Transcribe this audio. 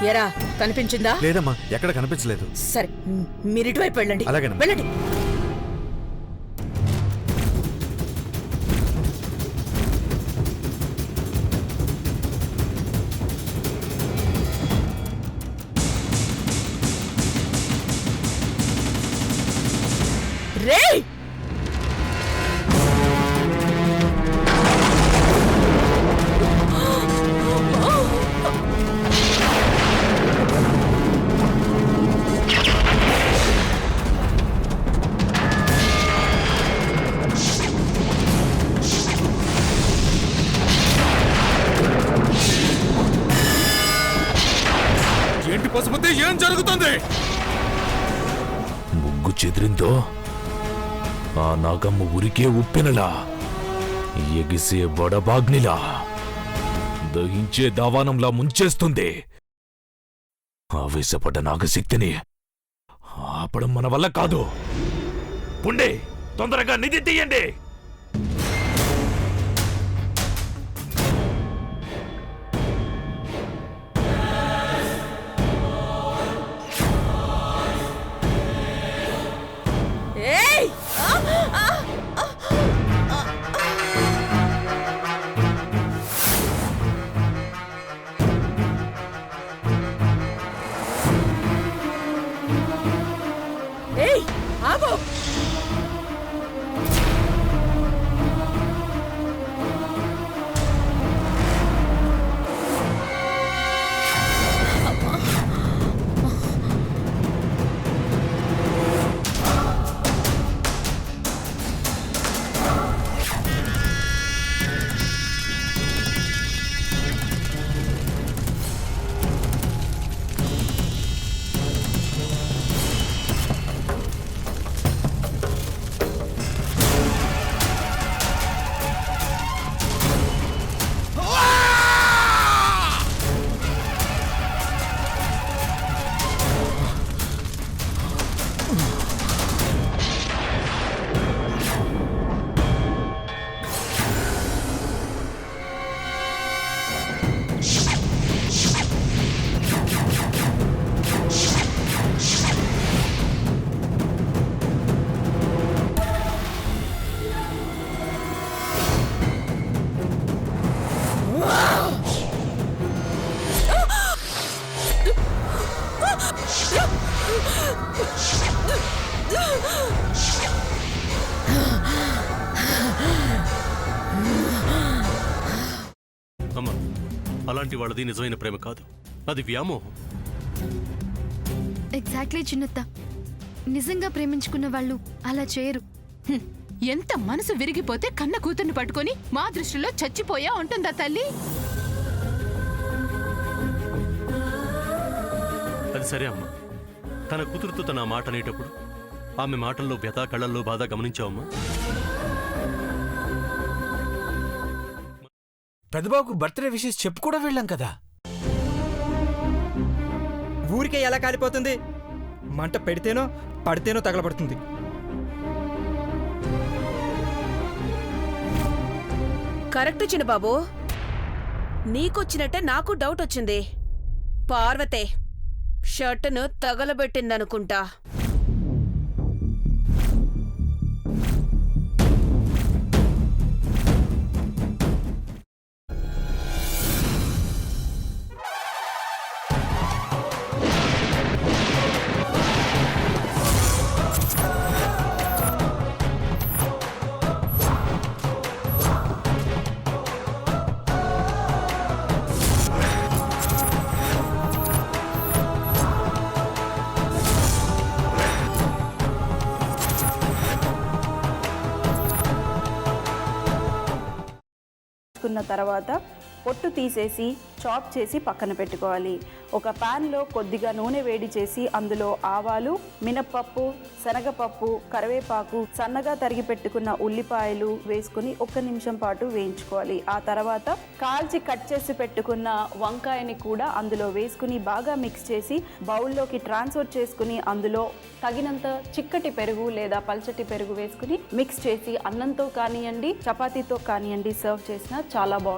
ఎరా కనిపించిందా? లేదమ్మా, ఎక్కడ కనిపించలేదు. సరే మీరు ఇటువైపు వెళ్ళండి. అలాగేనమ్మా. వెళ్ళండి. రేయ్! ఏంటి పశుపతి, ఏం జరుగుతుంది? ముగ్గు చెదిరిందో ఆ నాగమ్మ ఉరికే ఉప్పెనలా, ఎగిసే వడబాగ్నిలా, దహించే దావానంలా ముంచేస్తుంది. ఆవేశపడ్డ నాగశక్తిని ఆపడం మన వల్ల కాదు. పుండే, తొందరగా నిధి తీయండి. ఏయ్! ఏయ్! ఆగు! అమ్మా, అలాంటి వాళ్ళది నిజమైన ప్రేమ కాదు, అది వ్యామోహం. ఎగ్జాక్ట్లీ చిన్నత్త, నిజంగా ప్రేమించుకున్న వాళ్ళు అలా చేయరు. ఎంత మనసు విరిగిపోతే కన్న కూతుర్ని పట్టుకొని మా దృష్టిలో చచ్చిపోయా ఉంటుందా తల్లి? అది సరే అమ్మా, తన కూతురుతో తన మాట అనేటప్పుడు ఆమె మాటల్లో వ్యథ, కళ్ళల్లో బాధ గమనించావమ్మా? పెద్దబాబుకు బర్త్డే విషెస్ చెప్పు కూడా వెళ్ళాం కదా. ఊరికే ఎలా కాలిపోతుంది? మంట పెడితేనో పడితేనో తగలబడుతుంది. కరెక్ట్ చిన్నబాబు, నీకొచ్చినట్టే నాకు డౌట్ వచ్చింది. పార్వతే షర్టును తగలబెట్టిందనుకుంటా. తర్వాత పొట్టు తీసేసి చాప్ చేసి పక్కన పెట్టుకోవాలి. ఒక ప్యాన్లో కొద్దిగా నూనె వేడి చేసి అందులో ఆవాలు, మినప్పప్పు, శనగపప్పు, కరివేపాకు, సన్నగా తరిగి పెట్టుకున్న ఉల్లిపాయలు వేసుకుని 1 నిమిషం పాటు వేయించుకోవాలి. ఆ తర్వాత కాల్చి కట్ చేసి పెట్టుకున్న వంకాయని కూడా అందులో వేసుకుని బాగా మిక్స్ చేసి బౌల్లోకి ట్రాన్స్ఫర్ చేసుకుని అందులో తగినంత చిక్కటి పెరుగు లేదా పల్చటి పెరుగు వేసుకుని మిక్స్ చేసి అన్నంతో కానివ్వండి, చపాతీతో కానివ్వండి సర్వ్ చేసినా చాలా బాగుంటుంది.